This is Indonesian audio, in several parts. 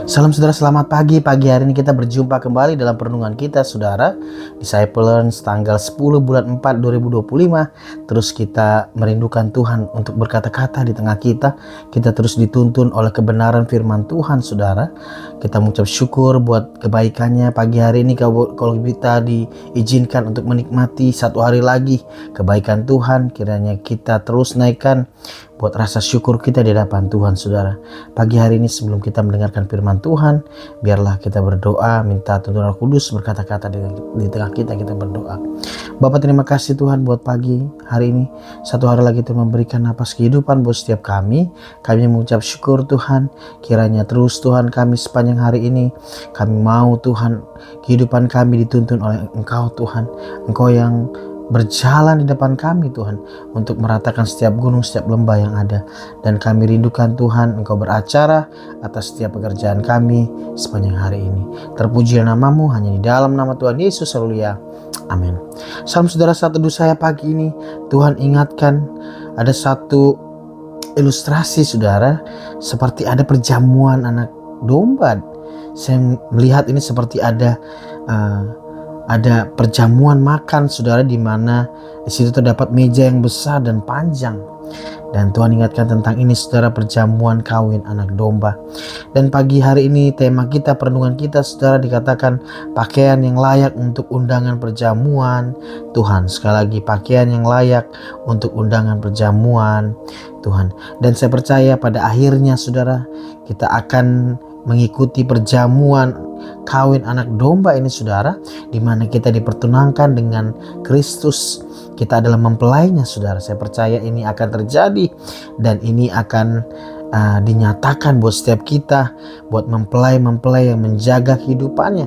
Salam saudara, selamat pagi. Pagi hari ini kita berjumpa kembali dalam perenungan kita saudara. Disciples tanggal 10 bulan 4 2025. Terus kita merindukan Tuhan untuk berkata-kata di tengah kita. Kita terus dituntun oleh kebenaran firman Tuhan saudara. Kita mengucap syukur buat kebaikannya pagi hari ini. Kalau kita diizinkan untuk menikmati satu hari lagi kebaikan Tuhan, kiranya kita terus naikkan buat rasa syukur kita di hadapan Tuhan saudara. Pagi hari ini sebelum kita mendengarkan firman Tuhan, biarlah kita berdoa, minta tuntunan Roh Kudus berkata-kata di tengah kita berdoa. Bapa, terima kasih Tuhan buat pagi hari ini. Satu hari lagi Tuhan memberikan napas kehidupan buat setiap kami. Kami mengucap syukur Tuhan, kiranya terus Tuhan kami sepanjang hari ini, kami mau Tuhan kehidupan kami dituntun oleh Engkau Tuhan. Engkau yang berjalan di depan kami Tuhan, untuk meratakan setiap gunung, setiap lembah yang ada. Dan kami rindukan Tuhan, Engkau beracara atas setiap pekerjaan kami sepanjang hari ini. Terpujilah namamu, hanya di dalam nama Tuhan Yesus Haleluya. Amin. Salam saudara, saat teduh saya pagi ini, Tuhan ingatkan ada satu ilustrasi saudara, seperti ada perjamuan anak domba. Saya melihat ini seperti ada perjamuan makan saudara, di mana di situ terdapat meja yang besar dan panjang. Dan Tuhan ingatkan tentang ini saudara, perjamuan kawin anak domba. Dan pagi hari ini tema kita, perenungan kita saudara, dikatakan pakaian yang layak untuk undangan perjamuan Tuhan. Sekali lagi, pakaian yang layak untuk undangan perjamuan Tuhan. Dan saya percaya pada akhirnya saudara, kita akan mengikuti perjamuan kawin anak domba ini saudara, di mana kita dipertunangkan dengan Kristus. Kita adalah mempelainya saudara. Saya percaya ini akan terjadi, dan ini akan dinyatakan buat setiap kita, buat mempelai-mempelai yang menjaga kehidupan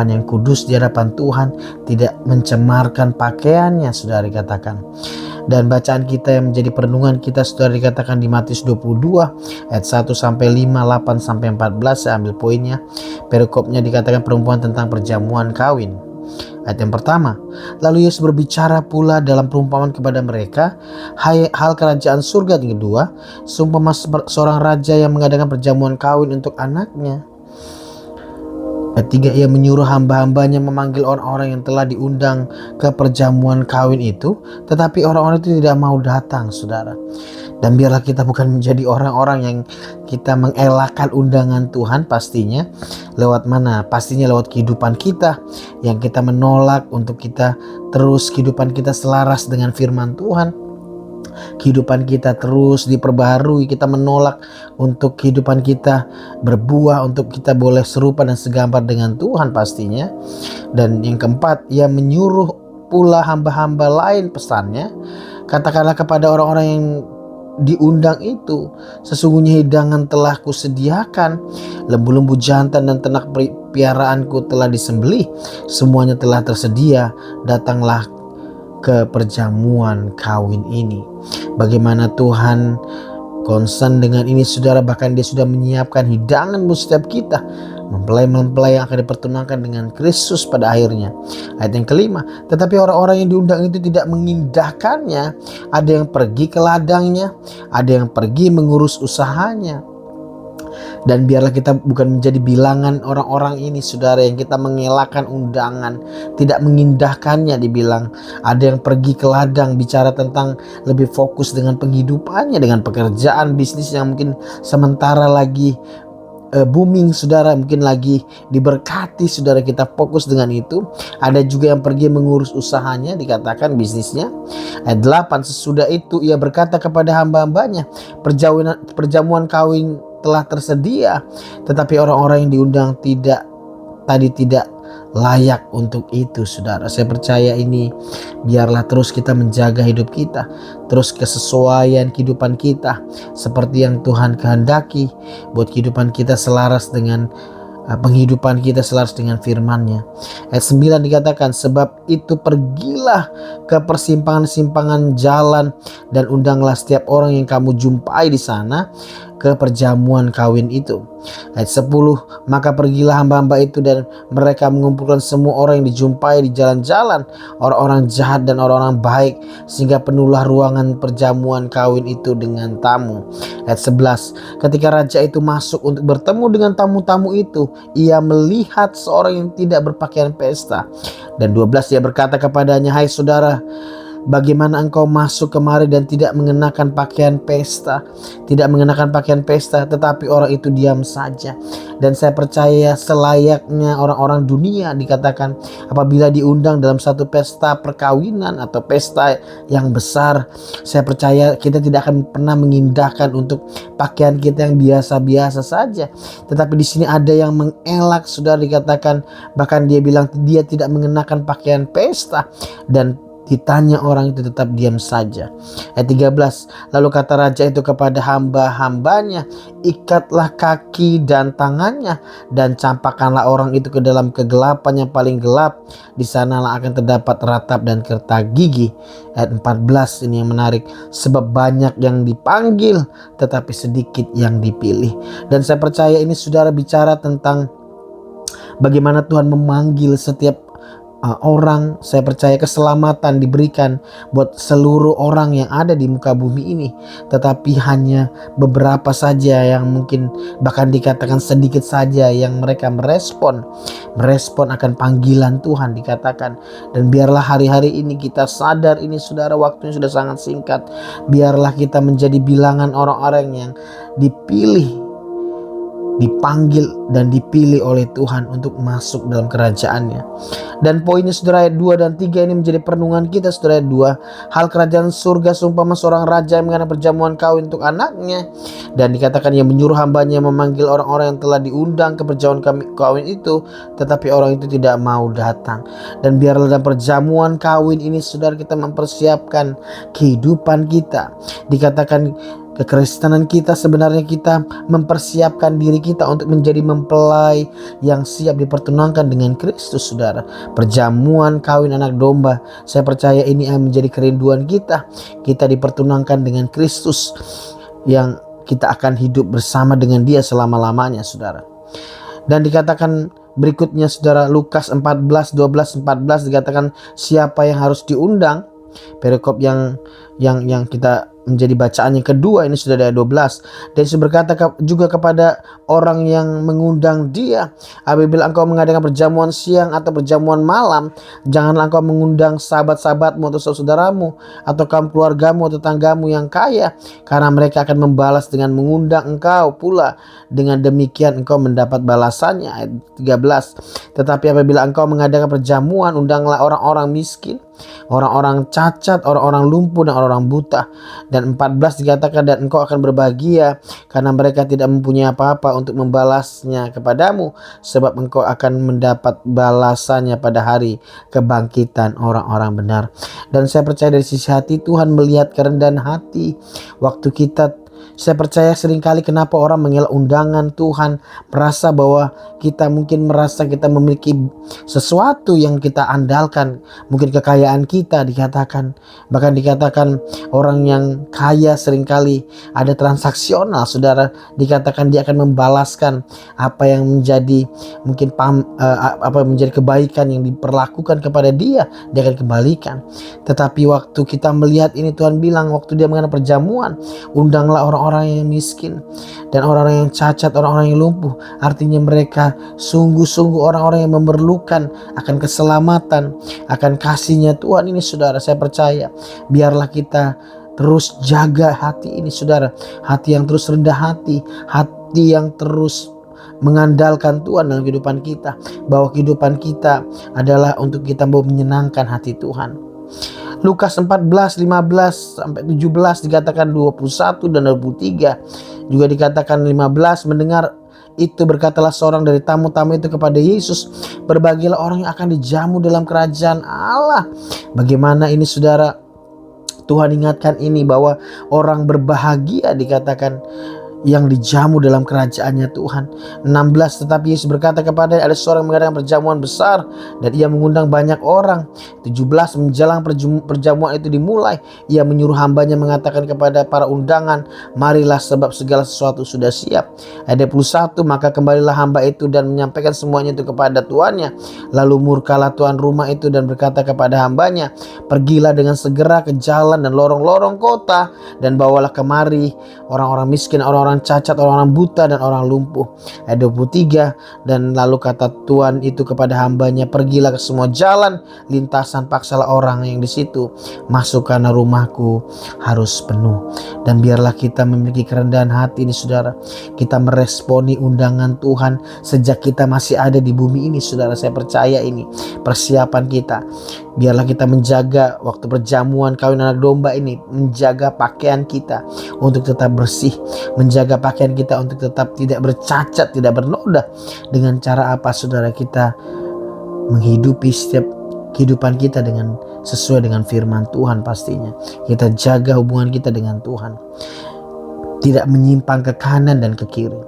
yang kudus di hadapan Tuhan, tidak mencemarkan pakaiannya saudara dikatakan. Dan bacaan kita yang menjadi perenungan kita saudara dikatakan di Matius 22 ayat 1 sampai 5, 8 sampai 14. Saya ambil poinnya. Perikopnya dikatakan perempuan tentang perjamuan kawin. Ayat yang pertama, lalu Yesus berbicara pula dalam perumpamaan kepada mereka, hal kerajaan surga. Yang kedua, seumpama seorang raja yang mengadakan perjamuan kawin untuk anaknya. Ayat 3, ia menyuruh hamba-hambanya memanggil orang-orang yang telah diundang ke perjamuan kawin itu, tetapi orang-orang itu tidak mau datang saudara. Dan biarlah kita bukan menjadi orang-orang yang kita mengelakkan undangan Tuhan. Pastinya lewat mana? Pastinya lewat kehidupan kita yang kita menolak untuk kita terus kehidupan kita selaras dengan firman Tuhan. Kehidupan kita terus diperbaharui, kita menolak untuk kehidupan kita berbuah, untuk kita boleh serupa dan segambar dengan Tuhan pastinya. Dan yang keempat, ia menyuruh pula hamba-hamba lain, pesannya, katakanlah kepada orang-orang yang diundang itu, sesungguhnya hidangan telah kusediakan, lembu-lembu jantan dan ternak piaraanku telah disembelih, semuanya telah tersedia, datanglah ke perjamuan kawin ini. Bagaimana Tuhan concern dengan ini saudara, bahkan dia sudah menyiapkan hidangan buat setiap kita, mempelai-mempelai yang akan dipertunangkan dengan Kristus pada akhirnya. Ayat yang kelima, tetapi orang-orang yang diundang itu tidak mengindahkannya. Ada yang pergi ke ladangnya, ada yang pergi mengurus usahanya. Dan biarlah kita bukan menjadi bilangan orang-orang ini saudara, yang kita mengelakkan undangan, tidak mengindahkannya. Dibilang ada yang pergi ke ladang, bicara tentang lebih fokus dengan penghidupannya, dengan pekerjaan bisnis yang mungkin sementara lagi booming saudara, mungkin lagi diberkati saudara, kita fokus dengan itu. Ada juga yang pergi mengurus usahanya, dikatakan bisnisnya. Ayat 8, sesudah itu ia berkata kepada hamba-hambanya, perjamuan kawin telah tersedia, tetapi orang-orang yang diundang tidak layak untuk itu saudara. Saya percaya ini, biarlah terus kita menjaga hidup kita, terus kesesuaian kehidupan kita seperti yang Tuhan kehendaki, buat kehidupan kita selaras dengan penghidupan kita selaras dengan firman-Nya. Ayat 9 dikatakan, sebab itu pergilah ke persimpangan-simpangan jalan dan undanglah setiap orang yang kamu jumpai di sana ke perjamuan kawin itu. Ayat 10, maka pergilah hamba-hamba itu dan mereka mengumpulkan semua orang yang dijumpai di jalan-jalan, orang-orang jahat dan orang-orang baik, sehingga penuhlah ruangan perjamuan kawin itu dengan tamu. Ayat 11, ketika raja itu masuk untuk bertemu dengan tamu-tamu itu, ia melihat seorang yang tidak berpakaian pesta. Dan 12, dia berkata kepadanya, hai saudara, bagaimana engkau masuk kemari dan tidak mengenakan pakaian pesta? Tidak mengenakan pakaian pesta, tetapi orang itu diam saja. Dan saya percaya selayaknya orang-orang dunia dikatakan, apabila diundang dalam satu pesta perkawinan atau pesta yang besar, saya percaya kita tidak akan pernah mengindahkan untuk pakaian kita yang biasa-biasa saja. Tetapi di sini ada yang mengelak, saudara, dikatakan bahkan dia bilang dia tidak mengenakan pakaian pesta, dan ditanya orang itu tetap diam saja. Ayat 13, lalu kata raja itu kepada hamba-hambanya, ikatlah kaki dan tangannya dan campakkanlah orang itu ke dalam kegelapan yang paling gelap. Di sanalah akan terdapat ratap dan kerta gigi. Ayat 14 ini yang menarik, sebab banyak yang dipanggil tetapi sedikit yang dipilih. Dan saya percaya ini saudara bicara tentang bagaimana Tuhan memanggil setiap orang. Saya percaya keselamatan diberikan buat seluruh orang yang ada di muka bumi ini, tetapi hanya beberapa saja yang mungkin bahkan dikatakan sedikit saja yang mereka merespon akan panggilan Tuhan dikatakan. Dan biarlah hari-hari ini kita sadar ini saudara, waktunya sudah sangat singkat. Biarlah kita menjadi bilangan orang-orang yang dipilih, dipanggil dan dipilih oleh Tuhan untuk masuk dalam kerajaannya. Dan poinnya saudara, ayat 2 dan 3 ini menjadi perenungan kita saudara. Ayat 2, hal kerajaan surga seumpama seorang raja yang mengadakan perjamuan kawin untuk anaknya. Dan dikatakan ia menyuruh hambanya memanggil orang-orang yang telah diundang ke perjamuan kawin itu, tetapi orang itu tidak mau datang. Dan biarlah dalam perjamuan kawin ini saudara, kita mempersiapkan kehidupan kita. Dikatakan kekristenan kita sebenarnya kita mempersiapkan diri kita untuk menjadi mempelai yang siap dipertunangkan dengan Kristus saudara. Perjamuan kawin anak domba, saya percaya ini akan menjadi kerinduan kita. Kita dipertunangkan dengan Kristus yang kita akan hidup bersama dengan dia selama-lamanya saudara. Dan dikatakan berikutnya saudara, Lukas 14, 12, 14 dikatakan siapa yang harus diundang. Perikop yang kita menjadi bacaan yang kedua ini sudah ada 12. Dan Yesus berkata juga kepada orang yang mengundang dia, apabila engkau mengadakan perjamuan siang atau perjamuan malam, janganlah engkau mengundang sahabat-sahabatmu atau saudaramu atau kaum keluargamu atau tetanggamu yang kaya, karena mereka akan membalas dengan mengundang engkau pula. Dengan demikian engkau mendapat balasannya. Ayat 13, tetapi apabila engkau mengadakan perjamuan, undanglah orang-orang miskin, orang-orang cacat, orang-orang lumpuh dan orang-orang buta. Dan 14 dikatakan, dan engkau akan berbahagia karena mereka tidak mempunyai apa-apa untuk membalasnya kepadamu, sebab engkau akan mendapat balasannya pada hari kebangkitan orang-orang benar. Dan saya percaya dari sisi hati Tuhan melihat kerendahan hati waktu kita. Saya percaya seringkali kenapa orang mengelak undangan Tuhan, merasa bahwa kita mungkin merasa kita memiliki sesuatu yang kita andalkan, mungkin kekayaan kita dikatakan. Bahkan dikatakan orang yang kaya seringkali ada transaksional saudara, dikatakan dia akan membalaskan apa yang menjadi mungkin apa menjadi kebaikan yang diperlakukan kepada dia akan kembalikan. Tetapi waktu kita melihat ini, Tuhan bilang waktu dia mengadakan perjamuan, undanglah orang-orang yang miskin dan orang-orang yang cacat, orang-orang yang lumpuh. Artinya mereka sungguh-sungguh orang-orang yang memerlukan akan keselamatan, akan kasih-Nya Tuhan ini saudara. Saya percaya biarlah kita terus jaga hati ini saudara, hati yang terus rendah hati, hati yang terus mengandalkan Tuhan dalam kehidupan kita, bahwa kehidupan kita adalah untuk kita mau menyenangkan hati Tuhan. Lukas 14, 15 sampai 17 dikatakan 21 dan 23. Juga dikatakan 15, mendengar itu berkatalah seorang dari tamu-tamu itu kepada Yesus, berbahagialah orang yang akan dijamu dalam kerajaan Allah. Bagaimana ini saudara, Tuhan ingatkan ini bahwa orang berbahagia dikatakan yang dijamu dalam kerajaannya Tuhan. 16, tetapi Yesus berkata kepada, ada seorang yang mengadakan perjamuan besar dan ia mengundang banyak orang. 17, menjelang perjamuan itu dimulai, ia menyuruh hambanya mengatakan kepada para undangan, marilah sebab segala sesuatu sudah siap. Ayat 21, maka kembalilah hamba itu dan menyampaikan semuanya itu kepada tuannya. Lalu murkalah tuan rumah itu dan berkata kepada hambanya, pergilah dengan segera ke jalan dan lorong-lorong kota dan bawalah kemari orang-orang miskin, orang-orang cacat, orang-orang buta, dan orang lumpuh. Ayat 23, dan lalu kata Tuhan itu kepada hambanya, pergilah ke semua jalan lintasan, paksalah orang yang di situ masuk karena rumahku harus penuh. Dan biarlah kita memiliki kerendahan hati ini saudara, kita meresponi undangan Tuhan sejak kita masih ada di bumi ini saudara. Saya percaya ini persiapan kita. Biarlah kita menjaga waktu perjamuan kawin anak domba ini, menjaga pakaian kita untuk tetap bersih, menjaga pakaian kita untuk tetap tidak bercacat, tidak bernoda. Dengan cara apa saudara? Kita menghidupi setiap kehidupan kita dengan sesuai dengan firman Tuhan pastinya. Kita jaga hubungan kita dengan Tuhan, tidak menyimpang ke kanan dan ke kiri.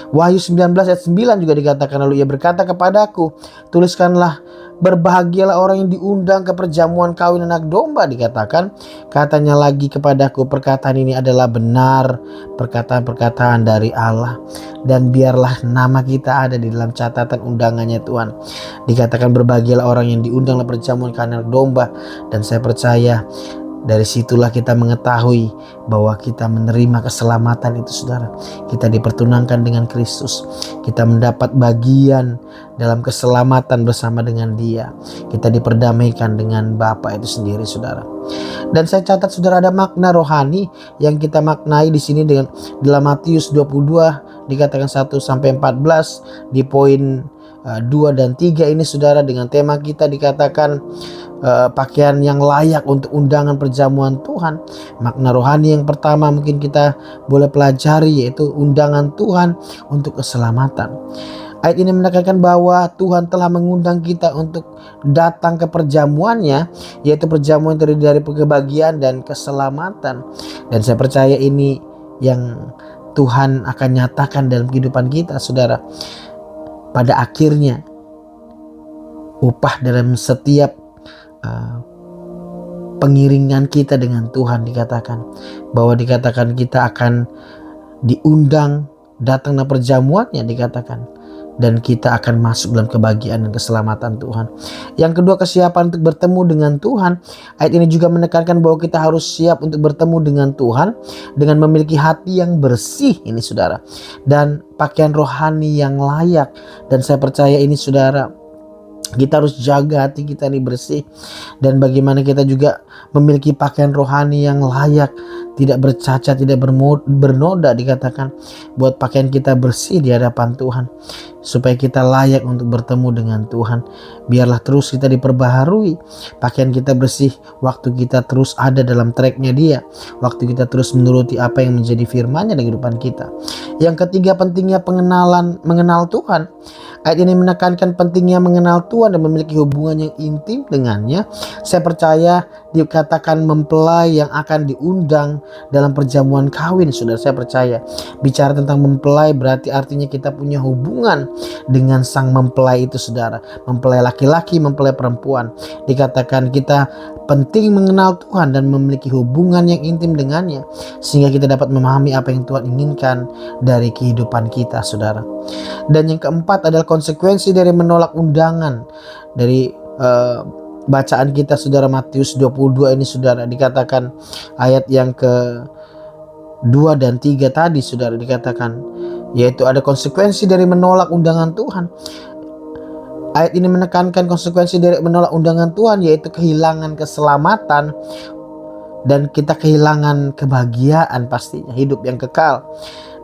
Wahyu 19 ayat 9 juga dikatakan, lalu ia berkata kepadaku, tuliskanlah, berbahagialah orang yang diundang ke perjamuan kawin anak domba. Dikatakan, katanya lagi kepadaku, perkataan ini adalah benar, perkataan-perkataan dari Allah, dan biarlah nama kita ada di dalam catatan undangannya Tuhan. Dikatakan berbahagialah orang yang diundang ke perjamuan kawin anak domba. Dan saya percaya dari situlah kita mengetahui bahwa kita menerima keselamatan itu saudara. Kita dipertunangkan dengan Kristus, kita mendapat bagian dalam keselamatan bersama dengan Dia, kita diperdamaikan dengan Bapa itu sendiri saudara. Dan saya catat saudara, ada makna rohani yang kita maknai di sini dengan dalam Matius 22 dikatakan 1 sampai 14 di poin 2 dan 3 ini saudara, dengan tema kita dikatakan pakaian yang layak untuk undangan perjamuan Tuhan. Makna rohani yang pertama mungkin kita boleh pelajari yaitu undangan Tuhan untuk keselamatan. Ayat ini menekankan bahwa Tuhan telah mengundang kita untuk datang ke perjamuannya, yaitu perjamuan terdiri dari kebahagiaan dan keselamatan. Dan saya percaya ini yang Tuhan akan nyatakan dalam kehidupan kita saudara. Pada akhirnya upah dalam setiap pengiringan kita dengan Tuhan dikatakan bahwa kita akan diundang datang ke perjamuannya dikatakan, dan kita akan masuk dalam kebahagiaan dan keselamatan Tuhan. Yang kedua, kesiapan untuk bertemu dengan Tuhan. Ayat ini juga menekankan bahwa kita harus siap untuk bertemu dengan Tuhan dengan memiliki hati yang bersih ini saudara, dan pakaian rohani yang layak. Dan saya percaya ini saudara, kita harus jaga hati kita ini bersih, dan bagaimana kita juga memiliki pakaian rohani yang layak, tidak bercacat, tidak bernoda dikatakan, buat pakaian kita bersih di hadapan Tuhan, supaya kita layak untuk bertemu dengan Tuhan. Biarlah terus kita diperbaharui, pakaian kita bersih, waktu kita terus ada dalam tracknya Dia, waktu kita terus menuruti apa yang menjadi firman-Nya dalam kehidupan kita. Yang ketiga, pentingnya mengenal Tuhan. Ayat ini menekankan pentingnya mengenal Tuhan dan memiliki hubungan yang intim dengannya. Saya percaya dikatakan mempelai yang akan diundang dalam perjamuan kawin saudara. Saya percaya bicara tentang mempelai berarti artinya kita punya hubungan dengan sang mempelai itu saudara. Mempelai laki-laki, mempelai perempuan. Dikatakan kita penting mengenal Tuhan dan memiliki hubungan yang intim dengannya, sehingga kita dapat memahami apa yang Tuhan inginkan dari kehidupan kita saudara. Dan yang keempat adalah konsekuensi dari menolak undangan. Dari bacaan kita saudara, Matius 22 ini saudara, dikatakan ayat yang ke-2 dan 3 tadi saudara, dikatakan yaitu ada konsekuensi dari menolak undangan Tuhan. Ayat ini menekankan konsekuensi dari menolak undangan Tuhan, yaitu kehilangan keselamatan dan kita kehilangan kebahagiaan pastinya, hidup yang kekal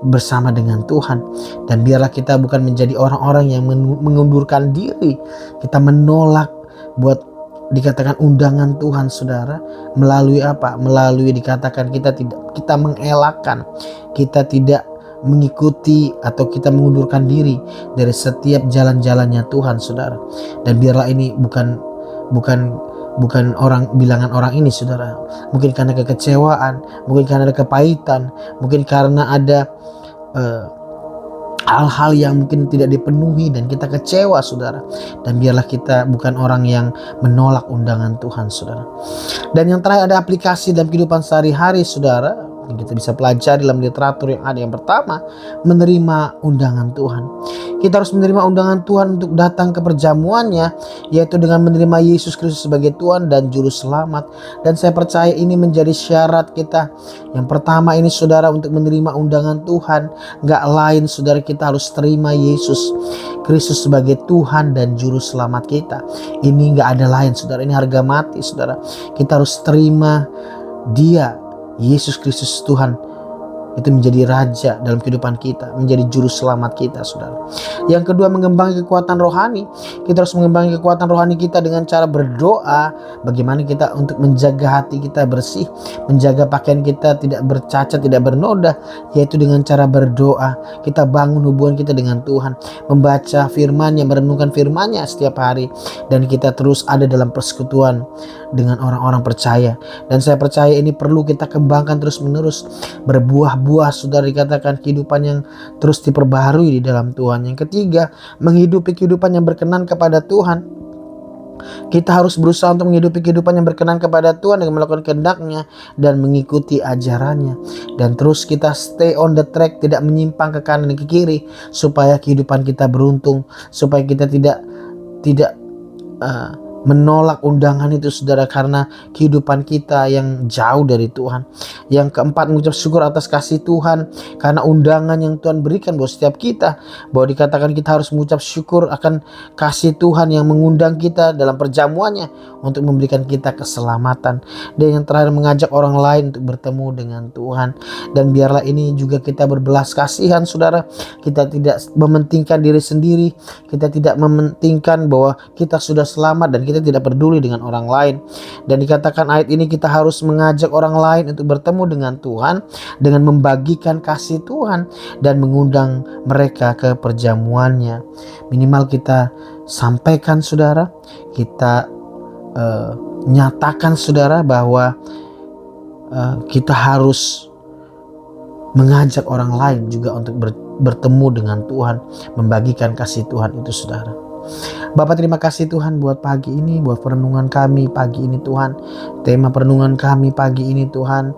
bersama dengan Tuhan. Dan biarlah kita bukan menjadi orang-orang yang mengundurkan diri, kita menolak buat dikatakan undangan Tuhan saudara. Melalui apa? Melalui dikatakan kita mengelakkan, kita tidak mengikuti atau kita mengundurkan diri dari setiap jalan-jalannya Tuhan saudara. Dan biarlah ini bukan orang bilangan orang ini saudara, mungkin karena kekecewaan, mungkin karena ada kepahitan, mungkin karena ada hal-hal yang mungkin tidak dipenuhi dan kita kecewa, saudara. Dan biarlah kita bukan orang yang menolak undangan Tuhan, saudara. Dan yang terakhir ada aplikasi dalam kehidupan sehari-hari, saudara. Kita bisa pelajari dalam literatur yang ada. Yang pertama, menerima undangan Tuhan. Kita harus menerima undangan Tuhan untuk datang ke perjamuannya, yaitu dengan menerima Yesus Kristus sebagai Tuhan dan Juru Selamat. Dan saya percaya ini menjadi syarat kita. Yang pertama ini, saudara, untuk menerima undangan Tuhan, gak lain, saudara, kita harus terima Yesus Kristus sebagai Tuhan dan Juru Selamat kita. Ini gak ada lain, saudara. Ini harga mati, saudara. Kita harus terima Dia, Yesus Kristus Tuhan, itu menjadi raja dalam kehidupan kita, menjadi juru selamat kita, saudara. Yang kedua, mengembangkan kekuatan rohani. Kita harus mengembangkan kekuatan rohani kita dengan cara berdoa. Bagaimana kita untuk menjaga hati kita bersih, menjaga pakaian kita tidak bercacat, tidak bernoda, yaitu dengan cara berdoa. Kita bangun hubungan kita dengan Tuhan, membaca firman-Nya, merenungkan firman-Nya setiap hari, dan kita terus ada dalam persekutuan dengan orang-orang percaya. Dan saya percaya ini perlu kita kembangkan terus-menerus, berbuah-buah, saudara, dikatakan kehidupan yang terus diperbaharui di dalam Tuhan. Yang ketiga, menghidupi kehidupan yang berkenan kepada Tuhan. Kita harus berusaha untuk menghidupi kehidupan yang berkenan kepada Tuhan dengan melakukan kehendak-Nya dan mengikuti ajarannya. Dan terus kita stay on the track, tidak menyimpang ke kanan dan ke kiri, supaya kehidupan kita beruntung, supaya kita tidak menolak undangan itu, saudara, karena kehidupan kita yang jauh dari Tuhan. Yang keempat, mengucap syukur atas kasih Tuhan karena undangan yang Tuhan berikan buat setiap kita. Bahwa dikatakan kita harus mengucap syukur akan kasih Tuhan yang mengundang kita dalam perjamuannya untuk memberikan kita keselamatan. Dan yang terakhir, mengajak orang lain untuk bertemu dengan Tuhan. Dan biarlah ini juga kita berbelas kasihan, saudara. Kita tidak mementingkan diri sendiri, kita tidak mementingkan bahwa kita sudah selamat dan kita tidak peduli dengan orang lain. Dan dikatakan ayat ini kita harus mengajak orang lain untuk bertemu dengan Tuhan dengan membagikan kasih Tuhan dan mengundang mereka ke perjamuannya. Minimal kita sampaikan, saudara, kita nyatakan, saudara, bahwa kita harus mengajak orang lain juga untuk bertemu dengan Tuhan, membagikan kasih Tuhan itu, saudara. Bapak, terima kasih Tuhan buat pagi ini, buat perenungan kami pagi ini, Tuhan. Tema perenungan kami pagi ini, Tuhan,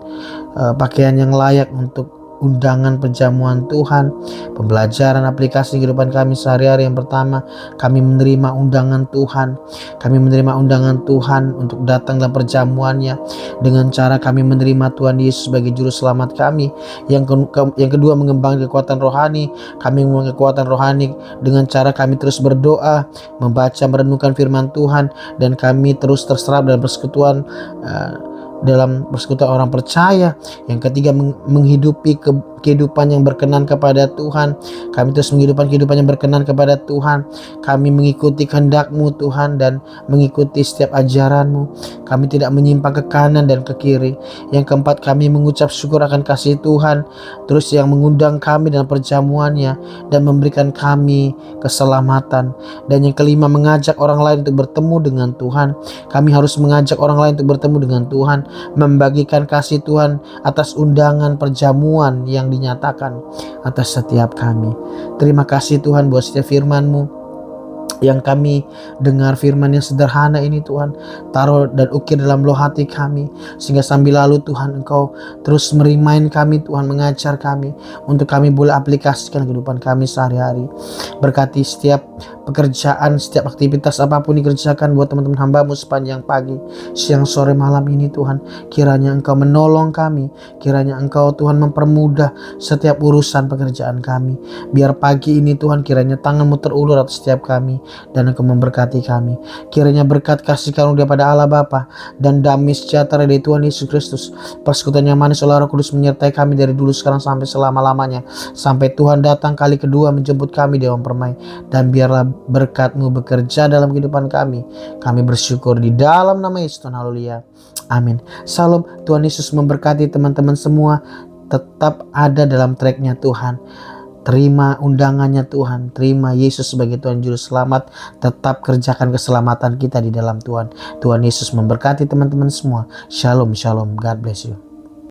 pakaian yang layak untuk undangan perjamuan Tuhan, pembelajaran aplikasi kehidupan kami sehari-hari. Yang pertama, kami menerima undangan Tuhan. Kami menerima undangan Tuhan untuk datang dalam perjamuannya dengan cara kami menerima Tuhan Yesus sebagai juru selamat kami. Yang kedua, mengembangkan kekuatan rohani. Kami mengembangkan kekuatan rohani dengan cara kami terus berdoa, membaca, merenungkan firman Tuhan, dan kami terus terserap dalam persekutuan orang percaya. Yang ketiga, menghidupi kehidupan yang berkenan kepada Tuhan. Kami terus menghidupkan kehidupan yang berkenan kepada Tuhan. Kami mengikuti kehendak-Mu, Tuhan, dan mengikuti setiap ajaran-Mu. Kami tidak menyimpang ke kanan dan ke kiri. Yang keempat, kami mengucap syukur akan kasih Tuhan, terus yang mengundang kami dalam perjamuannya dan memberikan kami keselamatan. Dan yang kelima, mengajak orang lain untuk bertemu dengan Tuhan. Kami harus mengajak orang lain untuk bertemu dengan Tuhan, membagikan kasih Tuhan atas undangan perjamuan yang dinyatakan atas setiap kami. Terima kasih Tuhan buat setiap firman-Mu yang kami dengar, firman yang sederhana ini, Tuhan, taruh dan ukir dalam loh hati kami, sehingga sambil lalu Tuhan Engkau terus merimain kami, Tuhan, mengajar kami untuk kami boleh aplikasikan kehidupan kami sehari-hari. Berkati setiap pekerjaan, setiap aktivitas apapun dikerjakan buat teman-teman hamba-Mu sepanjang pagi, siang, sore, malam ini, Tuhan. Kiranya Engkau menolong kami, kiranya Engkau, Tuhan, mempermudah setiap urusan pekerjaan kami. Biar pagi ini, Tuhan, kiranya tangan-Mu terulur atas setiap kami dan Engkau memberkati kami. Kiranya berkat kasih karunia daripada Allah Bapa dan damai sejahtera dari Tuhan Yesus Kristus, persekutuan yang manis oleh Roh Kudus menyertai kami dari dulu, sekarang, sampai selama-lamanya, sampai Tuhan datang kali kedua menjemput kami di awan permai. Dan biarlah berkat-Mu bekerja dalam kehidupan kami. Kami bersyukur di dalam nama Yesus, Tuhan. Haleluya. Amin. Salam. Tuhan Yesus memberkati teman-teman semua. Tetap ada dalam tracknya Tuhan. Terima undangannya Tuhan. Terima Yesus sebagai Tuhan Juru Selamat. Tetap kerjakan keselamatan kita di dalam Tuhan. Tuhan Yesus memberkati teman-teman semua. Shalom, shalom. God bless you.